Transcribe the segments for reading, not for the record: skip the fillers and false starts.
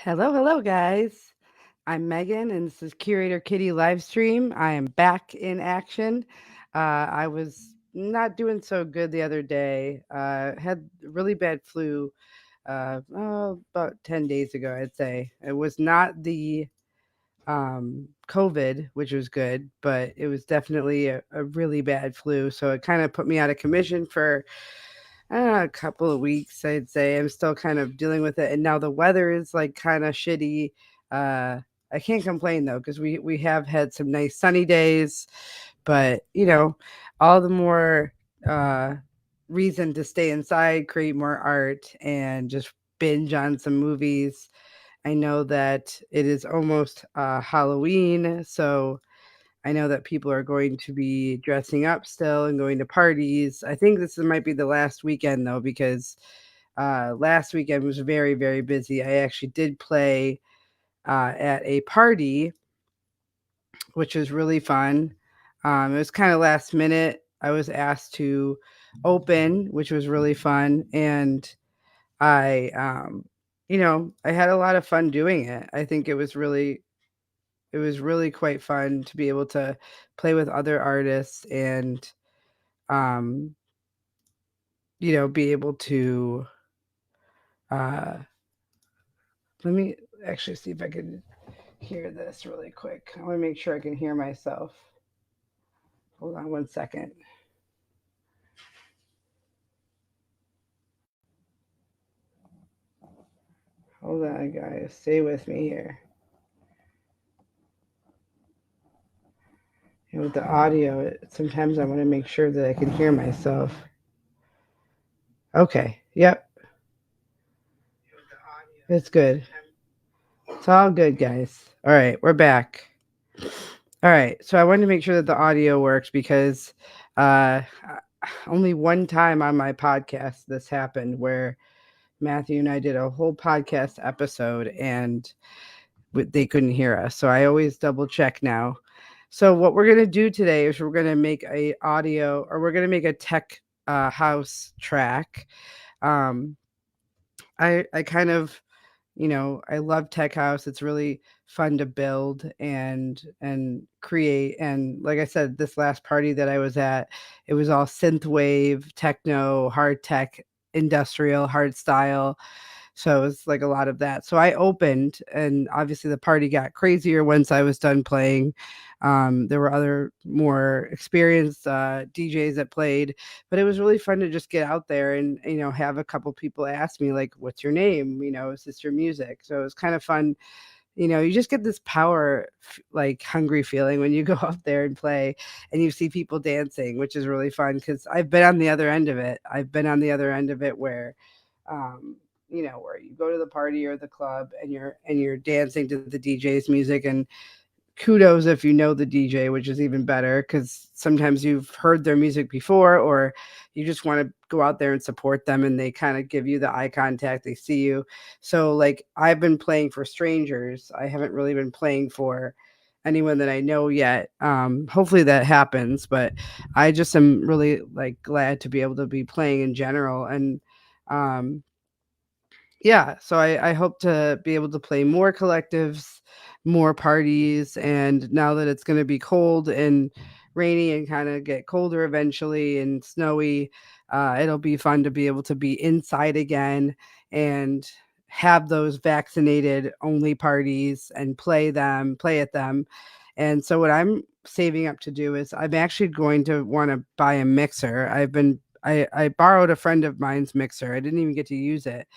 Hello, guys. I'm Megan, and this is Curator Kitty Livestream. I am back in action. I was not doing so good the other day. Had really bad flu about 10 days ago, I'd say. It was not the COVID, which was good, but it was definitely a really bad flu. So it kind of put me out of commission for a couple of weeks, I'd say. I'm still kind of dealing with it, and now the weather is like kind of shitty. Uh, I can't complain though, because we have had some nice sunny days, but all the more uh, reason to stay inside, create more art, and just binge on some movies. I know that it is almost Halloween, so I know that people are going to be dressing up still and going to parties. I think might be the last weekend though, because last weekend was very, very busy. I actually did play at a party, which was really fun. It was kind of last minute. I was asked to open, which was really fun, and I had a lot of fun doing it. I think it was really quite fun to be able to play with other artists and um be able to uh let me actually see if I can hear this really quick. I want to make sure I can hear myself. Hold on one second. Hold on, guys, stay with me here. With the audio, sometimes I want to make sure that I can hear myself. Okay, yep, it's good. It's all good, guys. All right, we're back. All right, so I wanted to make sure that the audio works because uh, only one time on my podcast this happened where Matthew and I did a whole podcast episode and they couldn't hear us. So I always double check now. So what we're gonna do today is we're gonna make we're gonna make a tech house track. Um, I kind of I love tech house. It's really fun to build and create. And like I said, this last party that I was at, it was all synth wave, techno, hard tech, industrial, hard style. So it was like a lot of that. So I opened, and obviously the party got crazier once I was done playing. There were other more experienced DJs that played, but it was really fun to just get out there and have a couple people ask me like, "What's your name? Is this your music?" So it was kind of fun. You just get this like hungry feeling when you go out there and play and you see people dancing, which is really fun because I've been on the other end of it. I've been on the other end of it where um, where you go to the party or the club and you're dancing to the DJ's music, and kudos if you know the DJ, which is even better because sometimes you've heard their music before or you just want to go out there and support them and they kind of give you the eye contact, they see you. So like I've been playing for strangers. I haven't really been playing for anyone that I know yet. Hopefully that happens, but I just am really like glad to be able to be playing in general. And um yeah, so I hope to be able to play more collectives, more parties, and now that it's going to be cold and rainy and kind of get colder eventually and snowy, it'll be fun to be able to be inside again and have those vaccinated only parties and play at them. And so what I'm saving up to do is I'm actually going to want to buy a mixer. I borrowed a friend of mine's mixer. I didn't even get to use it,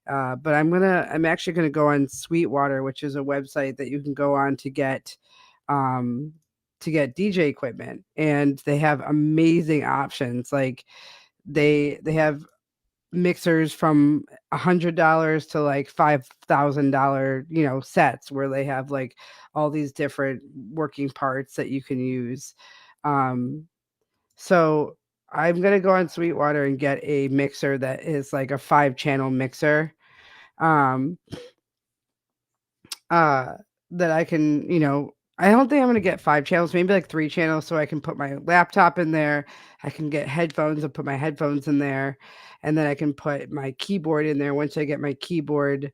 but I'm actually gonna go on Sweetwater, which is a website that you can go on um, to get DJ equipment, and they have amazing options. Like they have mixers from $100 to like $5,000, sets where they have like all these different working parts that you can use. Um, so I'm gonna go on Sweetwater and get a mixer that is like a 5 channel mixer um uh that I can, I don't think I'm gonna get 5 channels, maybe like 3 channels so I can put my laptop in there. I can get headphones and put my headphones in there, and then I can put my keyboard in there once I get my keyboard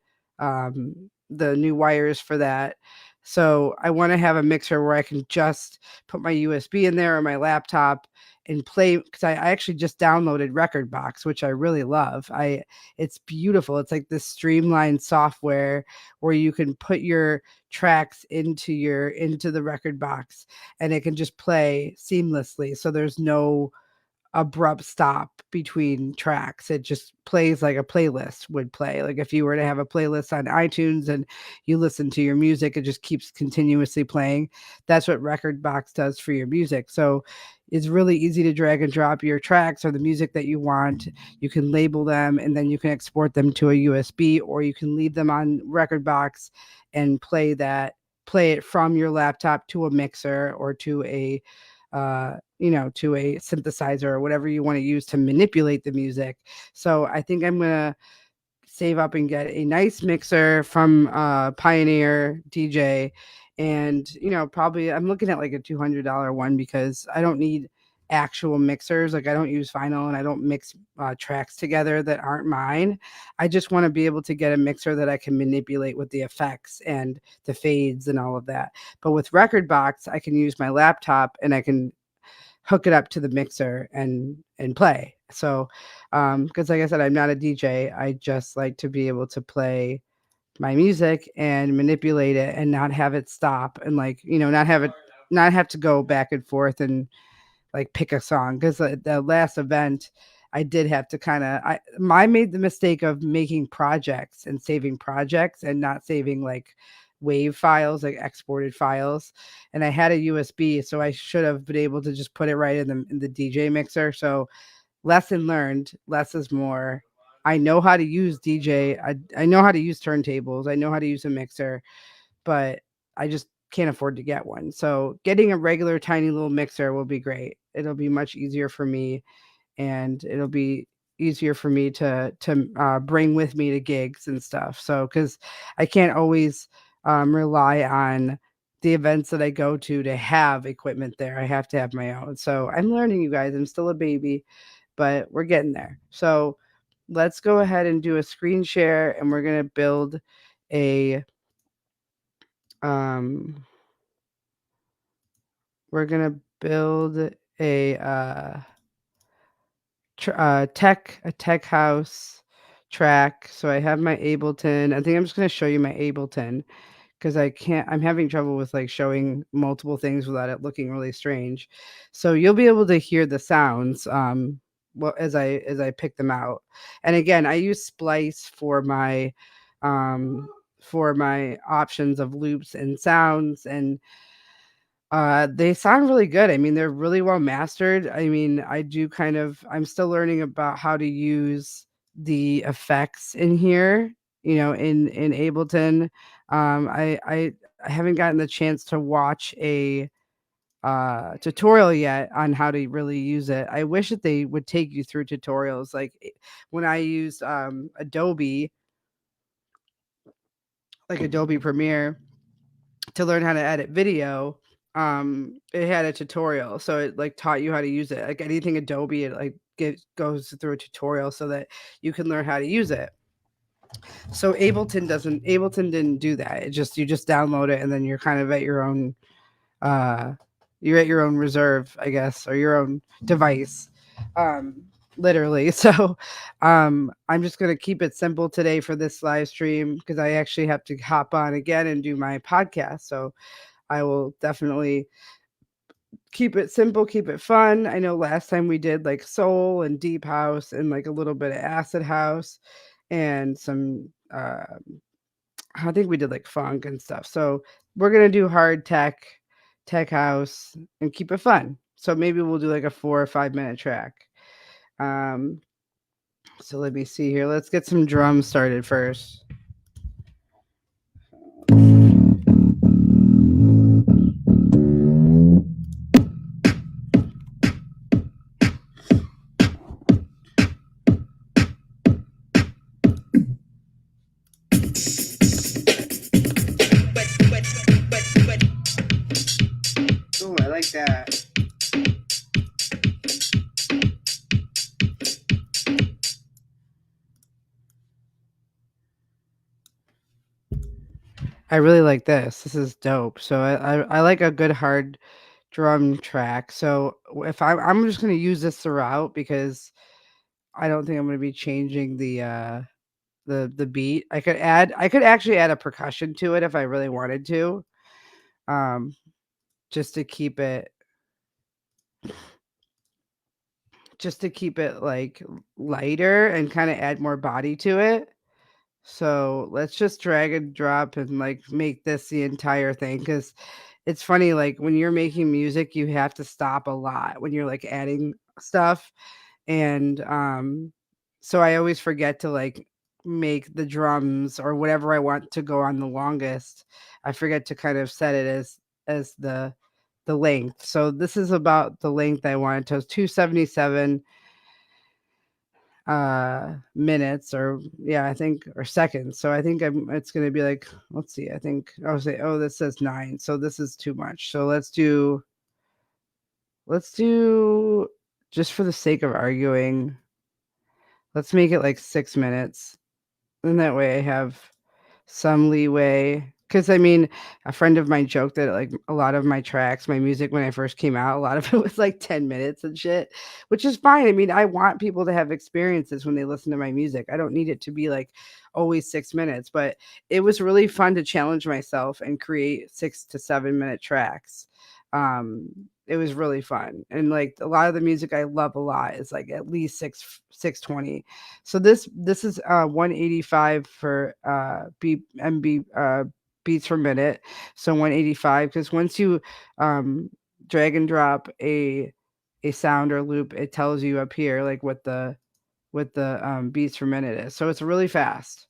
the new wires for that. So I want to have a mixer where I can just put my USB in there or my laptop and play, because I actually just downloaded Record Box, which I really love. It's beautiful. It's like this streamlined software where you can put your tracks into the Record Box and it can just play seamlessly. So there's no abrupt stop between tracks. It just plays like a playlist would play. Like if you were to have a playlist on iTunes and you listen to your music, it just keeps continuously playing. That's what Record Box does for your music. So it's really easy to drag and drop your tracks or the music that you want. You can label them and then you can export them to a USB, or you can leave them on Record Box and play it from your laptop to a mixer or to to a synthesizer or whatever you want to use to manipulate the music. So I think I'm gonna save up and get a nice mixer from Pioneer DJ, and probably I'm looking at like a $200 one because I don't need actual mixers. Like I don't use vinyl and I don't mix tracks together that aren't mine. I just want to be able to get a mixer that I can manipulate with the effects and the fades and all of that. But with Record Box, I can use my laptop and I can hook it up to the mixer and play. So, because like I said, I'm not a DJ. I just like to be able to play my music and manipulate it and not have it stop and not have to go back and forth and like pick a song. Because the last event, I did have to I made the mistake of making projects and saving projects and not saving like wave files, like exported files. And I had a USB, so I should have been able to just put it right in the DJ mixer. So lesson learned, less is more. I know how to use DJ. I know how to use turntables. I know how to use a mixer, but I just can't afford to get one. So getting a regular tiny little mixer will be great. It'll be much easier for me, and it'll be easier for me to bring with me to gigs and stuff. So because I can't always rely on the events that I go to have equipment there. I have to have my own. So I'm learning, you guys. I'm still a baby, but we're getting there. So let's go ahead and do a screen share, and we're gonna build a um we're gonna build a tech house track. So I have my Ableton. I think I'm just gonna show you my Ableton because I'm having trouble with like showing multiple things without it looking really strange. So you'll be able to hear the sounds as I pick them out. And again, I use Splice for my options of loops and sounds, and they sound really good. I mean, they're really well mastered. I mean, I'm still learning about how to use the effects in here, in Ableton. I haven't gotten the chance to watch a tutorial yet on how to really use it. I wish that they would take you through tutorials. Like when I used Adobe Premiere to learn how to edit video, it had a tutorial, so it like taught you how to use it. Like anything Adobe, it like goes through a tutorial so that you can learn how to use it. So Ableton didn't do that. You just download it and then you're kind of at your own reserve, I guess, or your own device. Literally. So I'm just going to keep it simple today for this live stream because I actually have to hop on again and do my podcast. So I will definitely keep it simple, keep it fun. I know last time we did like soul and deep house and like a little bit of acid house and some I think we did like funk and stuff. So we're going to do hard tech house and keep it fun. So maybe we'll do like a 4 or 5 minute track. So let me see here. Let's get some drums started first. Oh, I like that. I really like this. This is dope. So I like a good hard drum track. So if I'm just gonna use this throughout because I don't think I'm gonna be changing the beat. I could actually add a percussion to it if I really wanted to. Um just to keep it like lighter and kind of add more body to it. So let's just drag and drop and like make this the entire thing because it's funny, like when you're making music, you have to stop a lot when you're like adding stuff. And so I always forget to like make the drums or whatever I want to go on the longest. I forget to kind of set it as the length. So this is about the length I wanted to 277 minutes or yeah, I think or seconds. So I think it's going to be like let's see. I think I'll say oh this says 9. So this is too much. So let's do just for the sake of arguing, let's make it like 6 minutes. And that way I have some leeway. Because I mean, a friend of mine joked that like a lot of my tracks, my music when I first came out, a lot of it was like 10 minutes and shit, which is fine. I mean, I want people to have experiences when they listen to my music. I don't need it to be like always 6 minutes, but it was really fun to challenge myself and create 6 to 7 minute tracks. It was really fun. And like a lot of the music I love a lot is like at least 620. So this is 185 for MB beats per minute. So 185 because once you um drag and drop a sound or loop, it tells you up here like what the beats per minute is. So it's really fast.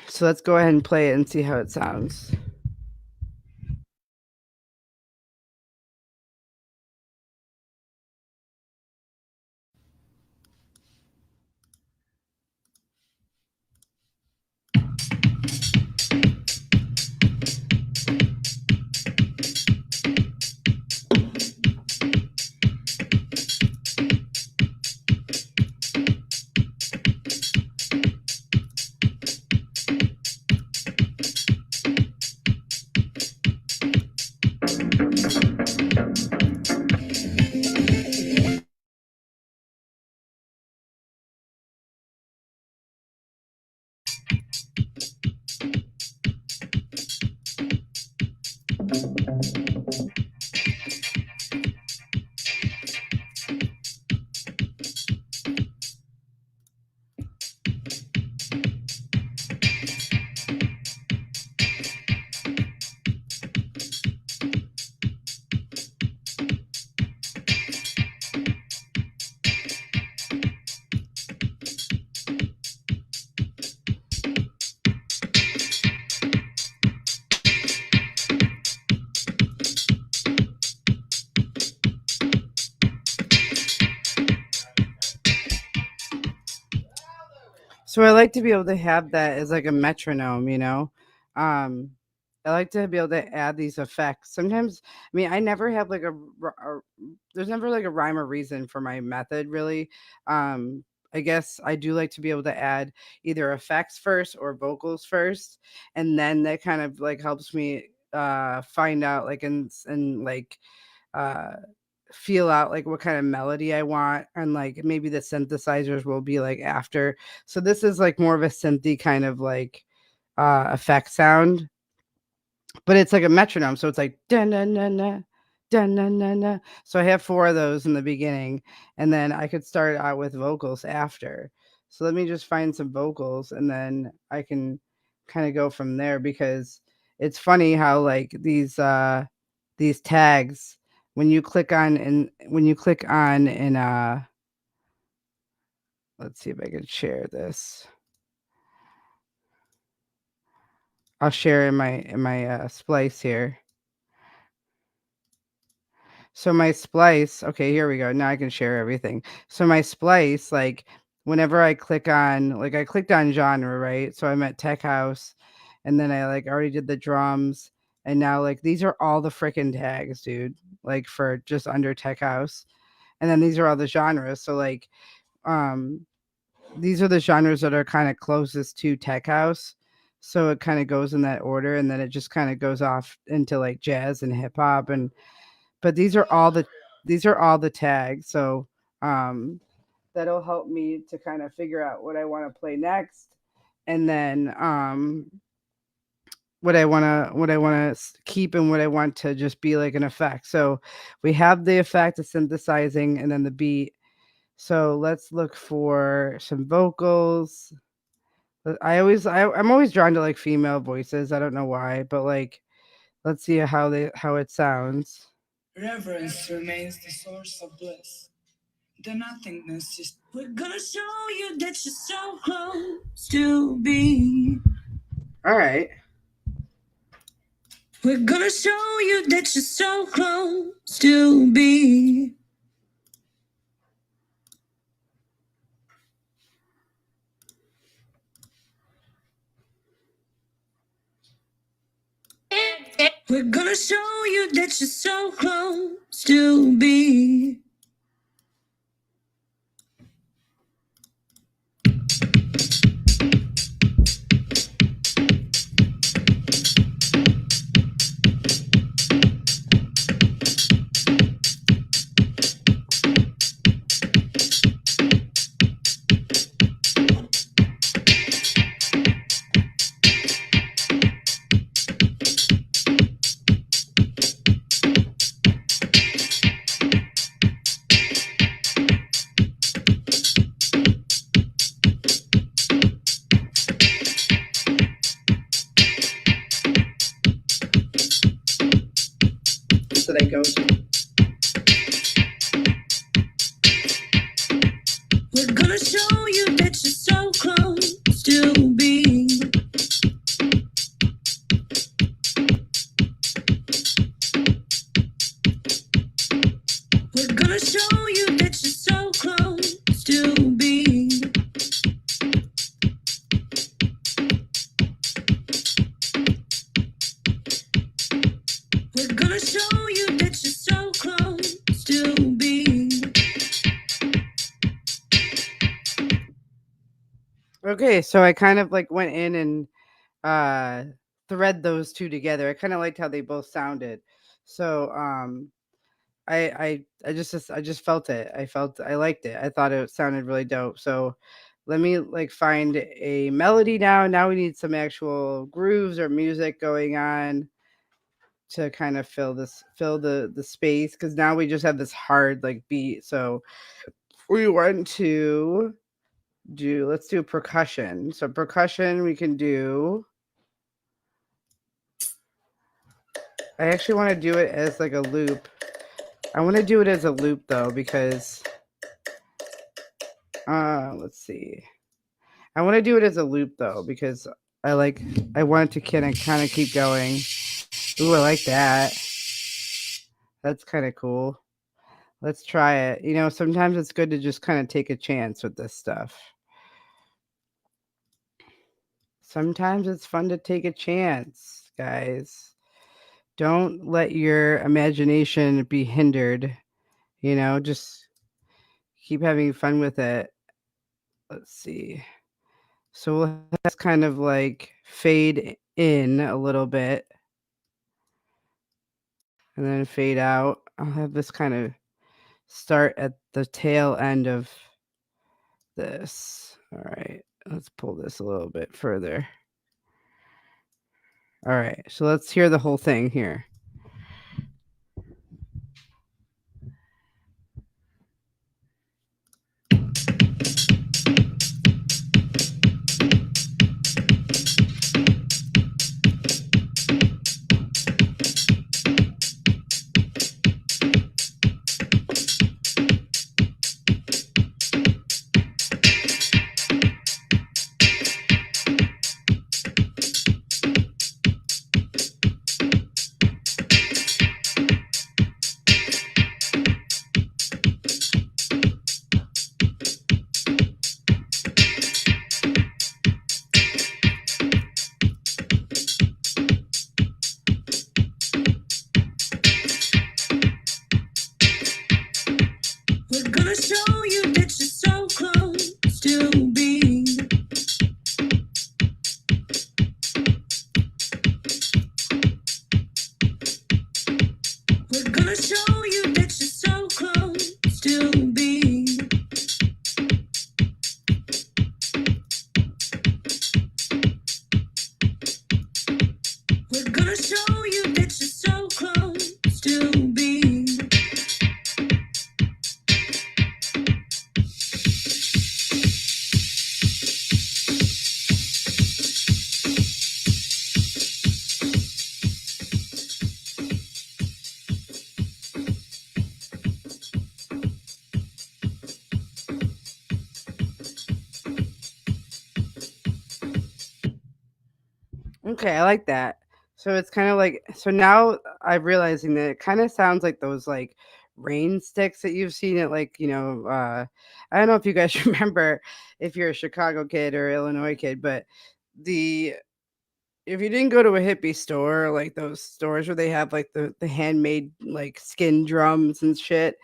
So let's go ahead and play it and see how it sounds. So I like to be able to have that as like a metronome, you know. Um, I like to be able to add these effects. Sometimes, I mean, I never have like there's never like a rhyme or reason for my method, really. I guess I do like to be able to add either effects first or vocals first, and then that kind of like helps me find out like and like uh feel out like what kind of melody I want and like maybe the synthesizers will be like after. So this is like more of a synthy kind of like effect sound, but it's like a metronome. So it's like dun dun dun dun dun dun dun dun. So I have 4 of those in the beginning and then I could start out with vocals after. So let me just find some vocals and then I can kind of go from there because it's funny how like these tags when you click on and let's see if I can share this. I'll share in my splice here. So my splice, okay, here we go. Now I can share everything. So my splice, like whenever I click on, like I clicked on genre, right? So I'm at tech house, and then I like already did the drums, and now like these are all the freaking tags, dude. Like for just under tech house, and then these are all the genres. So like, um, these are the genres that are kind of closest to tech house. so it kind of goes in that order, and then it just kind of goes off into like jazz and hip hop. And but these are all the tags, so um that'll help me to kind of figure out what I want to play next, and then what I want to keep and what I want to just be like an effect. So we have the effect of synthesizing and then the beat. So let's look for some vocals. I'm always drawn to like female voices. I don't know why, but like let's see how it sounds. Reverence remains the source of bliss. The nothingness is. We're gonna show you that you're so close to be. All right. We're gonna show you that you're so close to be. We're gonna show you that you're so close to be. So that goes. We're gonna show you that you're so close to be. We're gonna show you that you're so close to be. We're gonna show you that you're so close to be. Okay, so I kind of like went in and thread those two together. I kind of liked how they both sounded. So I just felt it. I liked it. I thought it sounded really dope. So let me like find a melody now. Now we need some actual grooves or music going on to kind of fill the space, because now we just have this hard like beat. So we want to let's do percussion. So percussion we can do. I actually want to do it as like a loop. I want to do it as a loop though, because let's see. I want to do it as a loop though, because I want it to kind of keep going. Ooh, I like that. That's kind of cool. Let's try it. You know, sometimes it's good to just kind of take a chance with this stuff. Sometimes it's fun to take a chance, guys. Don't let your imagination be hindered. You know, just keep having fun with it. Let's see. So we'll have this kind of like fade in a little bit and then fade out. I'll have this kind of start at the tail end of this. All right, let's pull this a little bit further. All right, so let's hear the whole thing here. We're gonna show you that you're so close to be. gonna show you that you're so close to being. We're gonna show you that you're so close to being. Okay, I like that. So it's kind of like, so now I'm realizing that it kind of sounds like those like rain sticks that you've seen at like, I don't know if you guys remember if you're a Chicago kid or Illinois kid, but the if you didn't go to a hippie store, like those stores where they have like the handmade like skin drums and shit,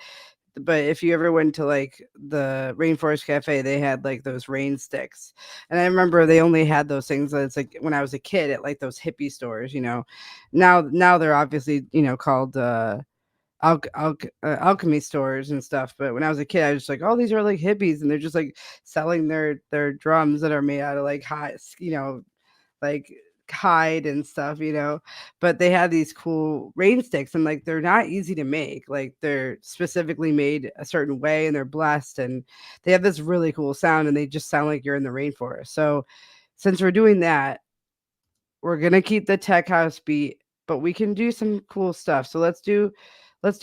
but if you ever went to like the Rainforest Cafe, they had like those rain sticks. And I remember they only had those things that's like when I was a kid at like those hippie stores. Now they're obviously, called alchemy stores and stuff. But when I was a kid, I was just like, oh, these are like hippies, and they're just like selling their drums that are made out of like hot, like hide and stuff. But they had these cool rain sticks, and like they're not easy to make. Like they're specifically made a certain way, and they're blessed, and they have this really cool sound, and they just sound like you're in the rainforest. So since we're doing that, we're gonna keep the tech house beat, but we can do some cool stuff. So let's do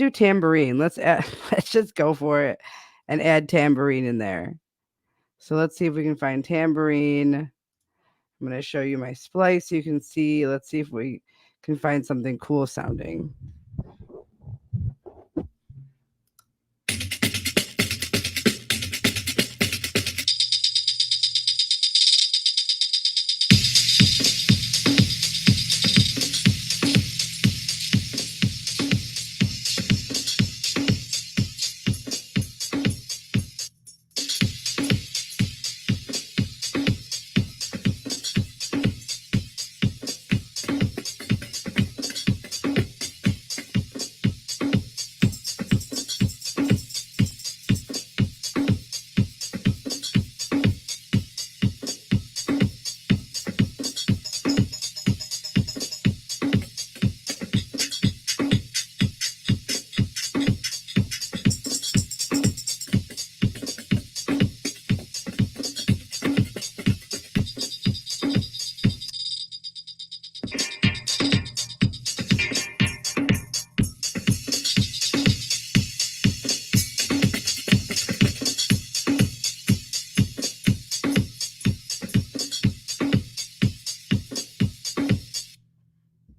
tambourine. Let's add, let's just go for it and add tambourine in there. So let's see if we can find tambourine. I'm going to show you my splice so you can see. Let's see if we can find something cool sounding.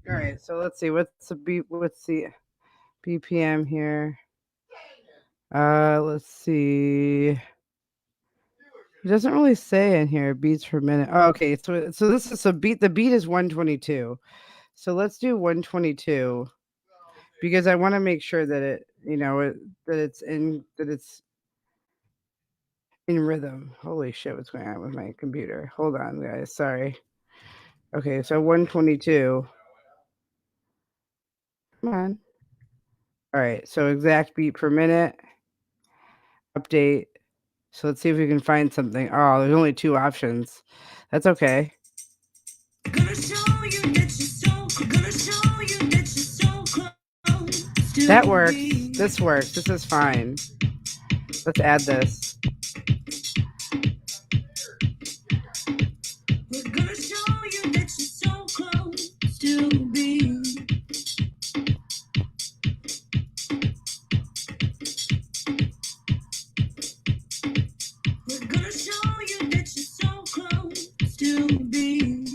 All right, so let's see. What's the BPM here? Let's see. It doesn't really say in here beats per minute. Oh, okay. So this is the beat is 122. So let's do 122 because I want to make sure that it's in rhythm. Holy shit, what's going on with my computer? Hold on, guys. Sorry. Okay, so 122. Come on. All right, so exact beat per minute. Update. So let's see if we can find something. Oh, there's only two options. That's okay. That works. This works. This is fine. Let's add this. We're gonna show you that you're so close to being. We're gonna show you that you're so close to being.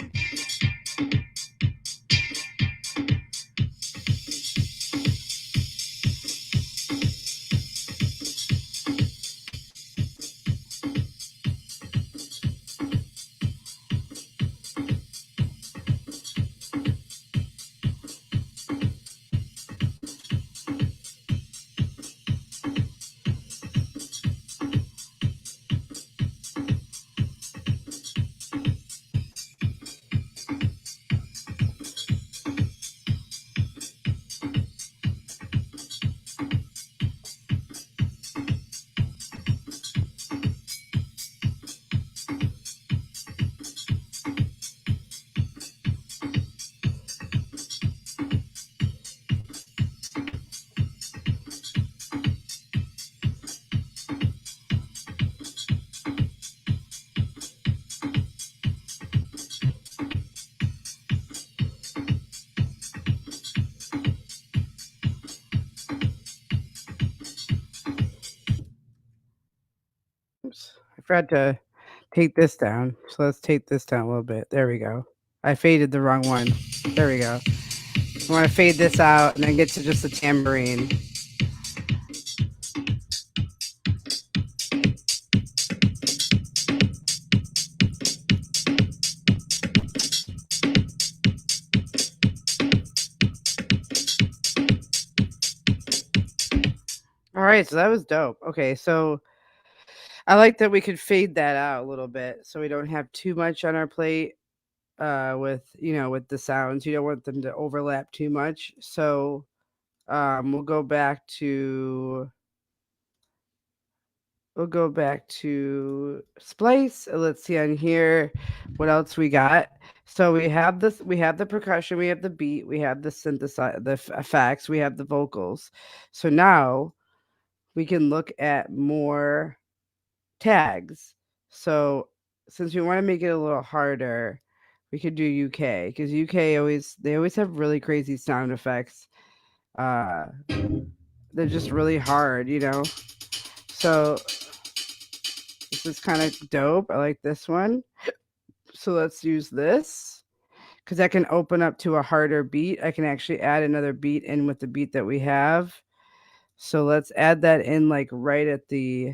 forgot to take this down. So let's take this down a little bit. There we go. I faded the wrong one. There we go. I want to fade this out and then get to just the tambourine. All right, so that was dope. Okay, so I like that we could fade that out a little bit so we don't have too much on our plate with, with the sounds. You don't want them to overlap too much. So we'll go back to splice. Let's see on here what else we got. So we have this, we have the percussion, we have the beat, we have the effects, we have the vocals. So now we can look at more tags. So since we want to make it a little harder, we could do UK because UK always have really crazy sound effects. They're just really hard. So this is kind of dope. I like this one. So let's use this because I can open up to a harder beat. I can actually add another beat in with the beat that we have. So let's add that in like right at the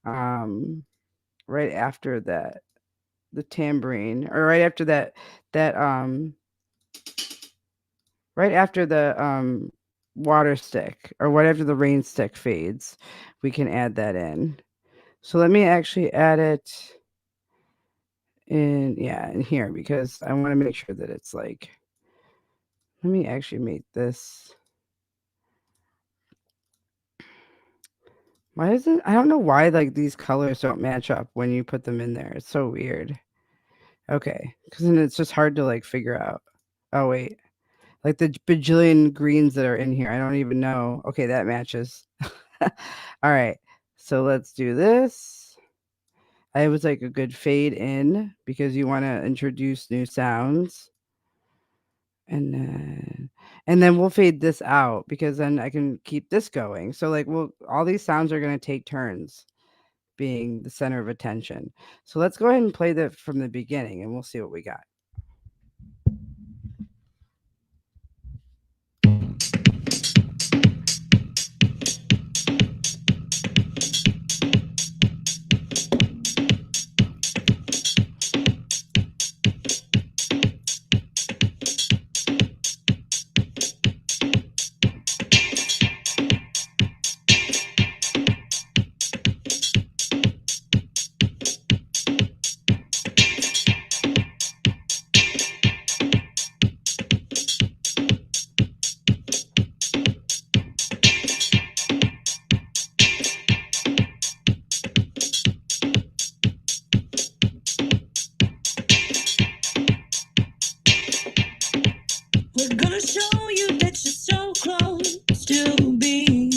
right after that, the tambourine, or right after that right after the water stick, or right after the rain stick fades, we can add that in. So let me actually add it in here because I want to make sure that it's like, let me actually make this. Why is it? I don't know why like these colors don't match up when you put them in there. It's so weird. Okay, because then it's just hard to like figure out. Oh wait, like the bajillion greens that are in here, I don't even know. Okay, that matches. All right, so let's do this. I was like a good fade in because you want to introduce new sounds. And then we'll fade this out because then I can keep this going. So like all these sounds are going to take turns being the center of attention. So let's go ahead and play that from the beginning and we'll see what we got. We're gonna show you that you're so close to being.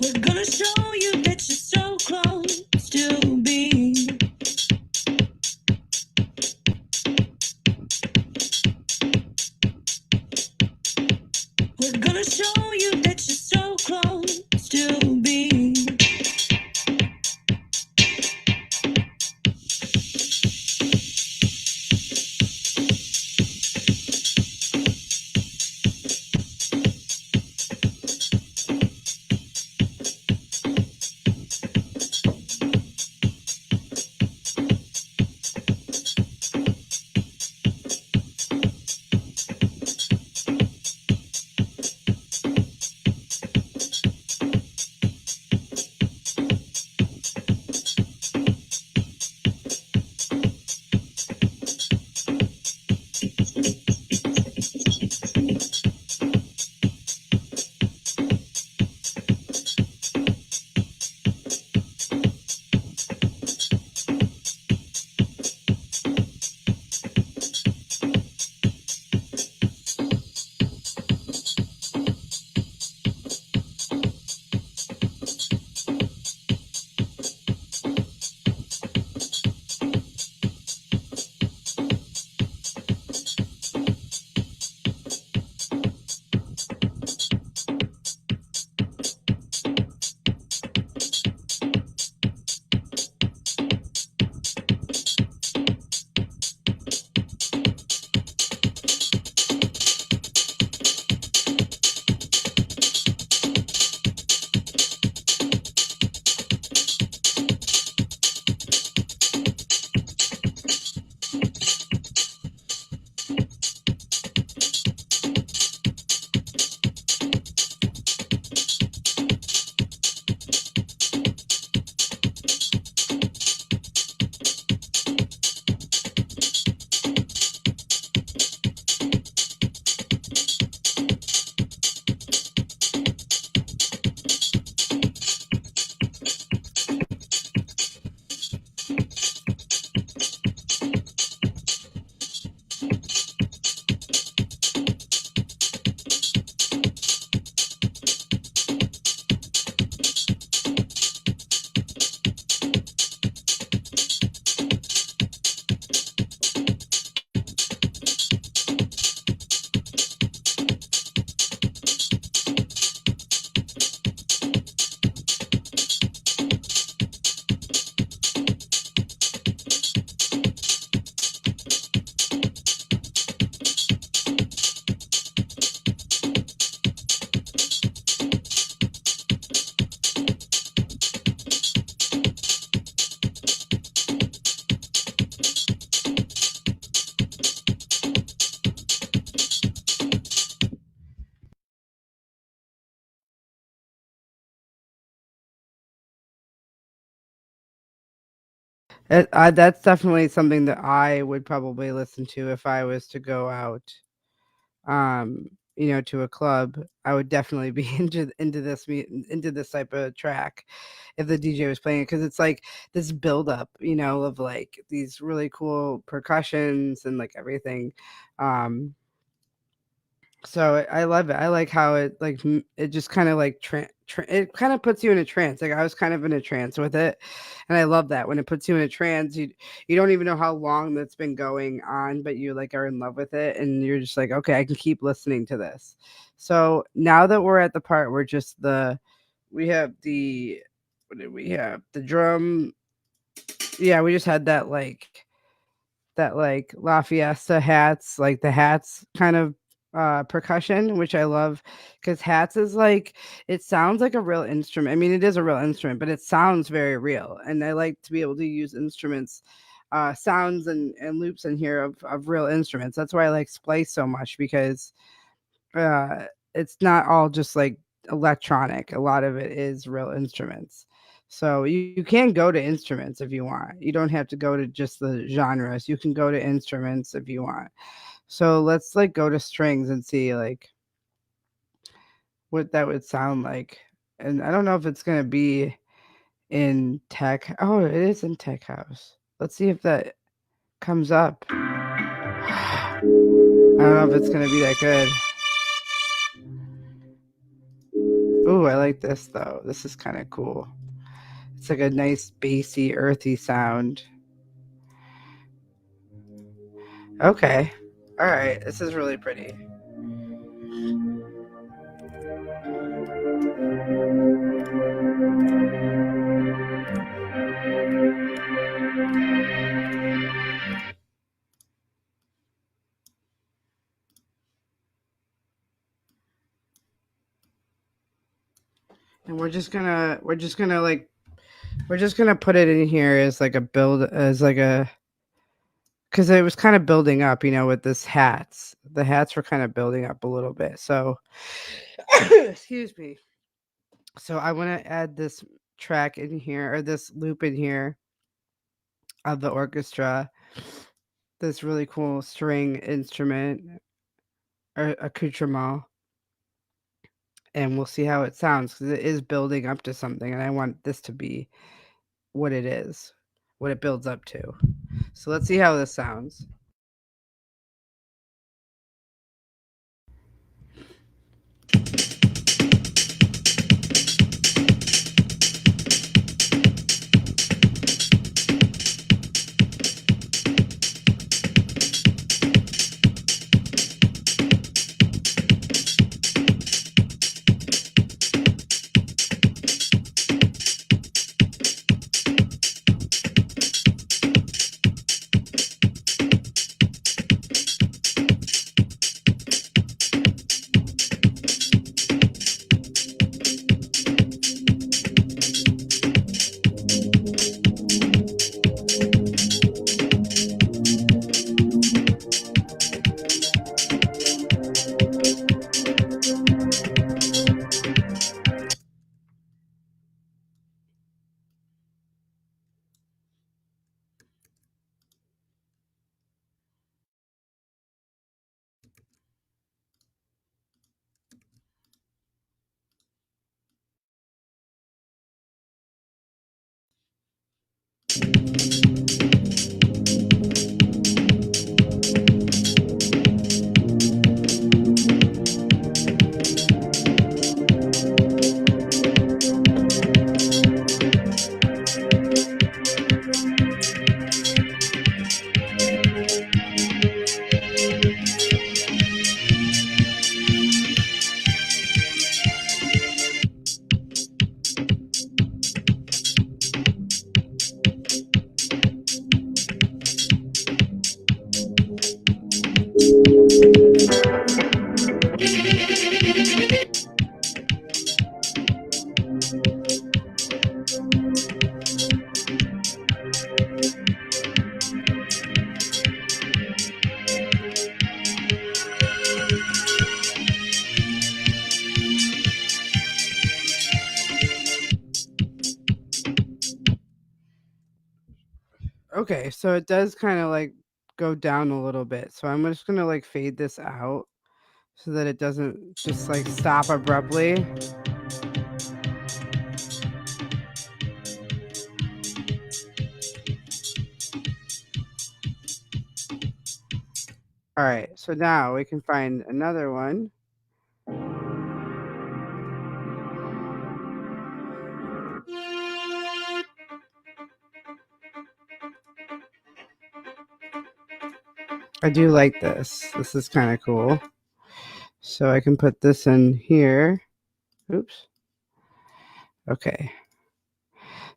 We're gonna show you that you're so close to being. We're gonna show you that you're so close to being. That's definitely something that I would probably listen to if I was to go out, to a club. I would definitely be into this type of track if the DJ was playing it, because it's like this buildup, of like these really cool percussions and like everything. Um, so I love it. I like how it like it just kind of like it kind of puts you in a trance. Like I was kind of in a trance with it, and I love that when it puts you in a trance. You don't even know how long that's been going on, but you like are in love with it, and you're just like, okay, I can keep listening to this. So now that we're at the part where just we have the what did we have the drum? Yeah, we just had that La Fiesta hats, like the hats kind of percussion, which I love because hats is like it sounds like a real instrument. I mean, it is a real instrument, but it sounds very real. And I like to be able to use instruments, sounds and loops in here of real instruments. That's why I like Splice so much because uh it's not all just like electronic. A lot of it is real instruments. So you can go to instruments if you want. You don't have to go to just the genres. You can go to instruments if you want. So let's like go to strings and see like what that would sound like. And I don't know if it's gonna be in tech. Oh, it is in tech house. Let's see if that comes up. I don't know if it's gonna be that good. Ooh, I like this though. This is kind of cool. It's like a nice bassy, earthy sound. Okay. All right. This is really pretty. And we're just gonna put it in here as like a build as like a because it was kind of building up, with this hats. The hats were kind of building up a little bit. So excuse me. So I want to add this track in here or this loop in here of the orchestra. This really cool string instrument or accoutrement, and we'll see how it sounds because it is building up to something, and I want this to be what it is, what it builds up to. So let's see how this sounds. Okay, so it does kind of like go down a little bit. So I'm just gonna like fade this out so that it doesn't just like stop abruptly. All right, so now we can find another one. I do like this. This is kind of cool. So I can put this in here. Oops. Okay.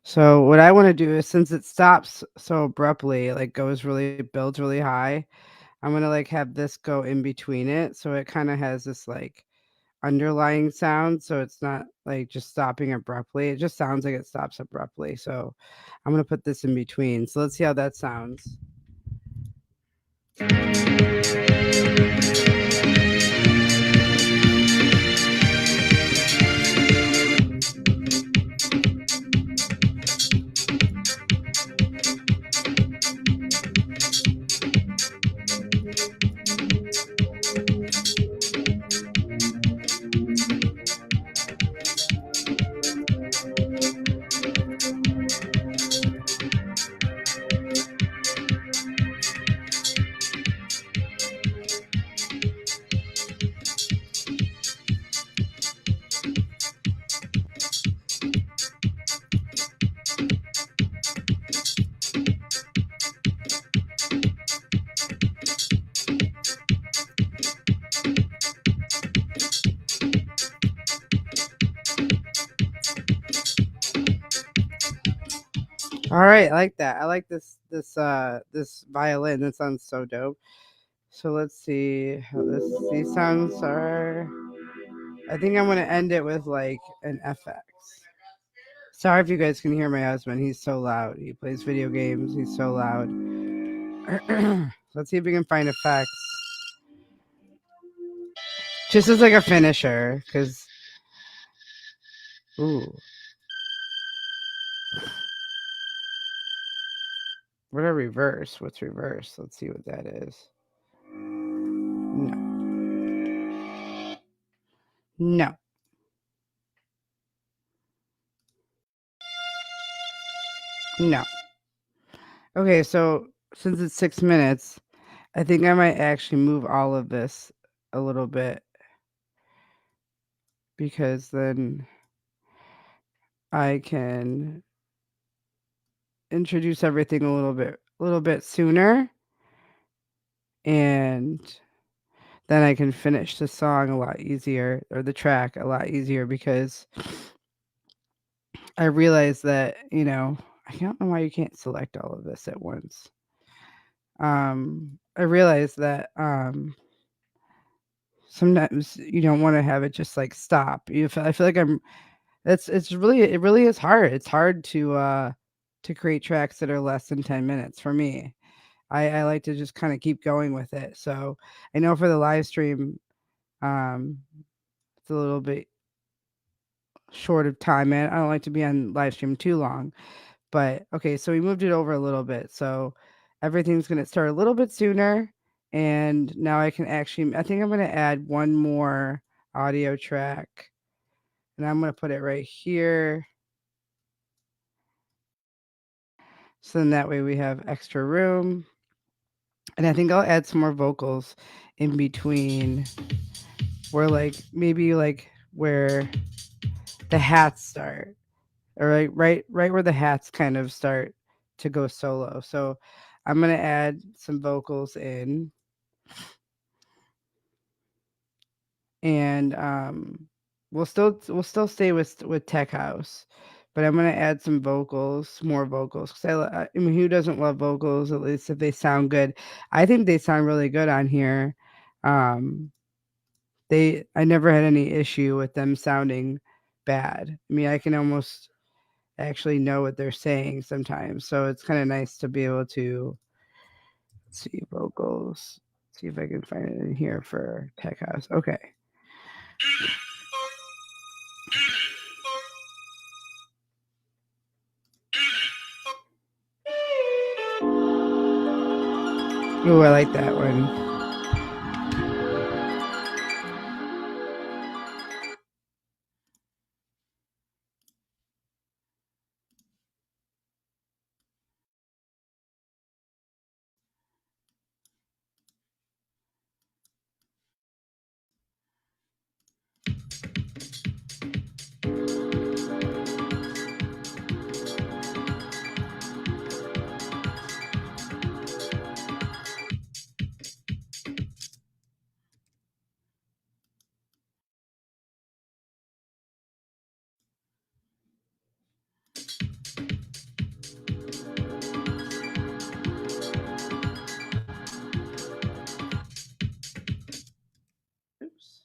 So what I want to do is, since it stops so abruptly, like builds really high, I'm gonna like have this go in between it, so it kind of has this like underlying sound, so it's not like just stopping abruptly. It just sounds like it stops abruptly. So I'm gonna put this in between. So let's see how that sounds. All right, I like that. I like this violin. That sounds so dope. So let's see how these sounds are. I think I'm gonna end it with like an FX. Sorry if you guys can hear my husband. He's so loud. He plays video games. He's so loud. Let's see if we can find effects. Just as like a finisher, because ooh, what a reverse. What's reverse? Let's see what that is. No, no. No. Okay, so since it's 6 minutes, I think I might actually move all of this a little bit, because then I can introduce everything a little bit sooner, and then I can finish the song a lot easier, or the track a lot easier, because I realize that, I don't know why you can't select all of this at once. I realize that sometimes you don't want to have it just like stop. I feel like it really is hard. It's hard to create tracks that are less than 10 minutes for me. I like to just kind of keep going with it. So I know for the live stream, um, it's a little bit short of time, and I don't like to be on live stream too long. But okay, so we moved it over a little bit. So everything's gonna start a little bit sooner. And now I think I'm gonna add one more audio track. And I'm gonna put it right here. So then that way we have extra room. And I think I'll add some more vocals in between, where like maybe like where the hats start. Or right where the hats kind of start to go solo. So I'm gonna add some vocals in, and we'll still stay with tech house, but I'm gonna add some vocals, more vocals, because I mean, who doesn't love vocals? At least if they sound good. I think they sound really good on here. Um, I never had any issue with them sounding bad. I mean, I can almost actually know what they're saying sometimes, so it's kind of nice to be able to see vocals. See if I can find it in here for tech house. Okay. Ooh, I like that one. Oops.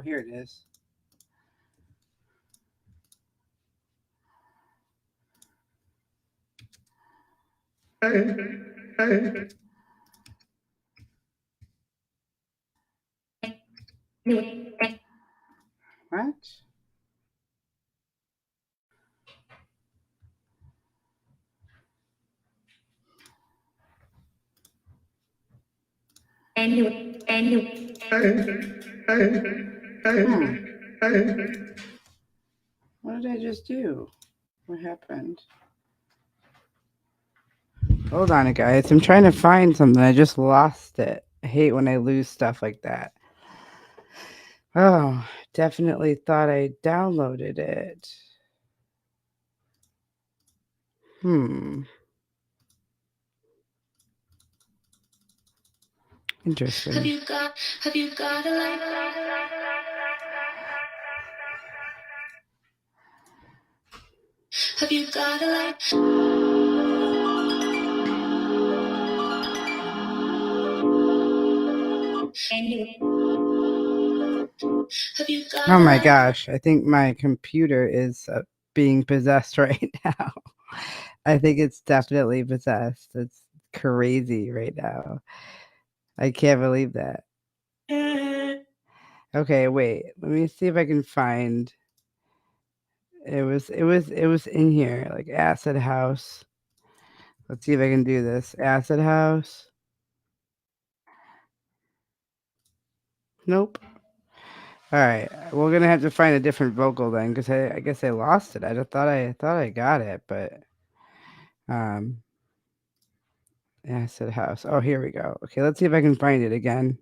here it is. What? Hmm. What did I just do? What happened? Hold on, guys. I'm trying to find something. I just lost it. I hate when I lose stuff like that. Oh, definitely thought I downloaded it. Interesting. Have you got a light? Have you got a light? Oh my gosh, I think my computer is being possessed right now. I think it's definitely possessed. It's crazy right now. I can't believe that. Okay, wait. Let me see if I can find it was in here, like Acid House. Let's see if I can do this. Acid House. Nope. All right, we're gonna have to find a different vocal then, because I guess I lost it. I just thought I got it, but um, Acid House. Oh, here we go. Okay, let's see if I can find it again.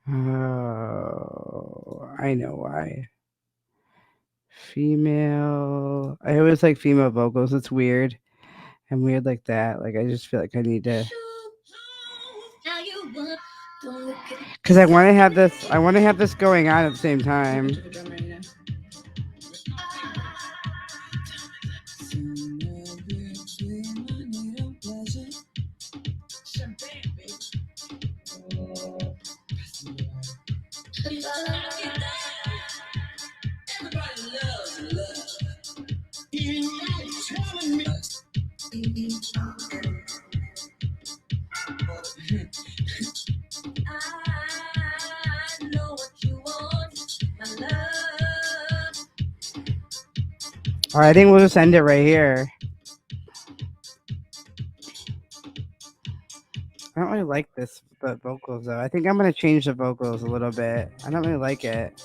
Oh, I know why. Female. I always like female vocals. It's weird. I'm weird like that. Like I just feel like I need to. Because I want to have this. I want to have this going on at the same time. All right, I think we'll just end it right here. I don't really like the vocals though. I think I'm gonna change the vocals a little bit. I don't really like it.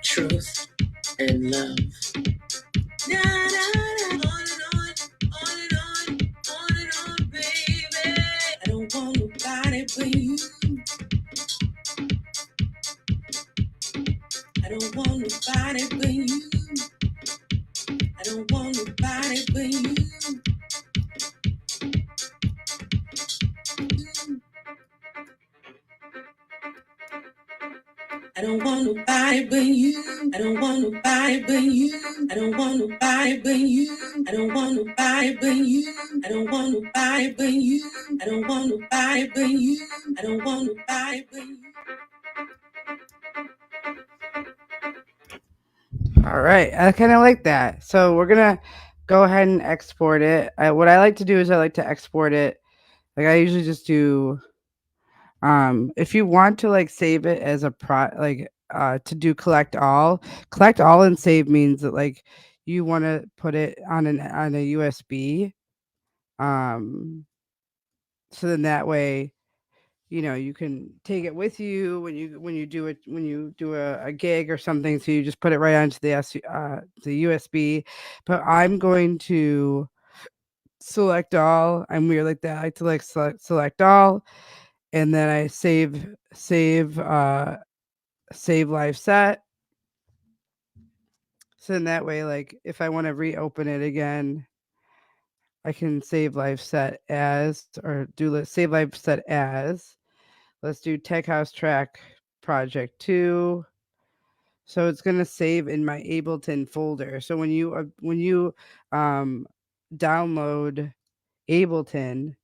Truth and love. Baby. I don't want nobody but you. I don't want nobody but you. I don't want nobody but you. I don't want nobody but you. I don't want nobody but you. I don't want nobody but you. I don't want nobody but you. I don't want nobody but you. I don't want nobody but you. I don't want nobody but you. All right, I kind of like that. So we're gonna go ahead and export it. What I like to do is I like to export it. Like I usually just do. If you want to like save it as a to do collect all and save means that like you want to put it on a USB. Um, so then that way, you can take it with you when you do a gig or something. So you just put it right onto the USB. But I'm going to select all. I'm weird like that. I like to like select all, and then I save live set. So in that way, like if I want to reopen it again, I can save live set as, or save live set as. Let's do Tech House Track Project 2. So it's going to save in my Ableton folder. So when you um, download Ableton,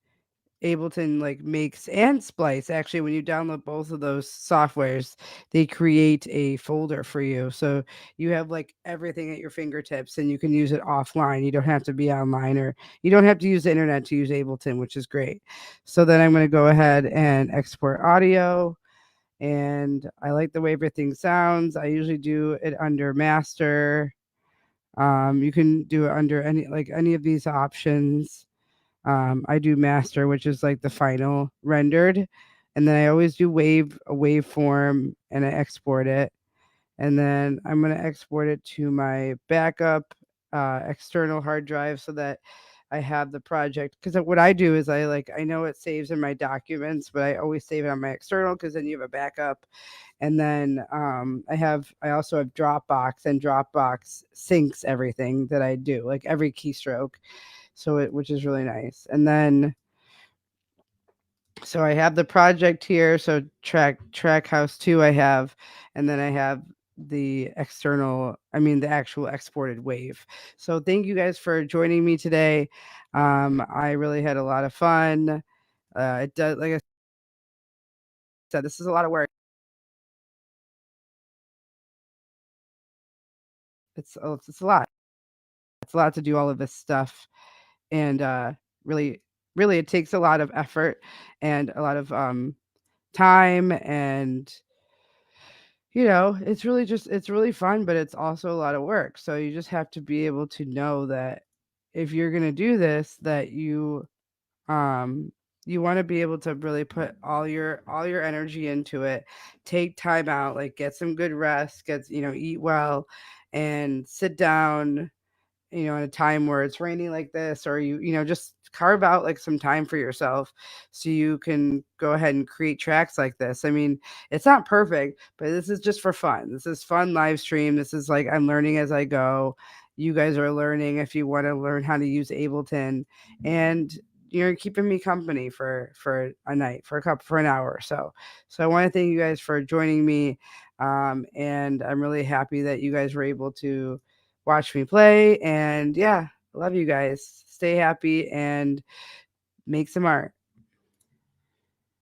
Ableton like makes, and Splice, actually when you download both of those softwares, they create a folder for you. So you have like everything at your fingertips and you can use it offline. You don't have to be online, or you don't have to use the internet to use Ableton, which is great. So then I'm going to go ahead and export audio, and I like the way everything sounds. I usually do it under master. You can do it under any of these options. I do master, which is like the final rendered, and then I always do a waveform, and I export it, and then I'm gonna export it to my backup external hard drive so that I have the project. Because what I do is I know it saves in my documents, but I always save it on my external because then you have a backup. And then I also have Dropbox, and Dropbox syncs everything that I do, like every keystroke, which is really nice. And then so I have the project here. So track house 2 I have, and then I have the actual exported wave. So thank you guys for joining me today. I really had a lot of fun. It does, like I said, this is a lot of work. It's a lot. It's a lot to do all of this stuff, and really, really, it takes a lot of effort and a lot of time, and it's really fun, but it's also a lot of work. So you just have to be able to know that if you're gonna do this, that um you want to be able to really put all your energy into it. Take time out, like get some good rest, eat well, and sit down, in a time where it's raining like this, or just carve out like some time for yourself so you can go ahead and create tracks like this. I mean, it's not perfect, but this is just for fun. This is fun live stream. This is like I'm learning as I go. You guys are learning if you want to learn how to use Ableton, and you're keeping me company for a night, for an hour or so. So I want to thank you guys for joining me, and I'm really happy that you guys were able to watch me play. And yeah, love you guys. Stay happy and make some art.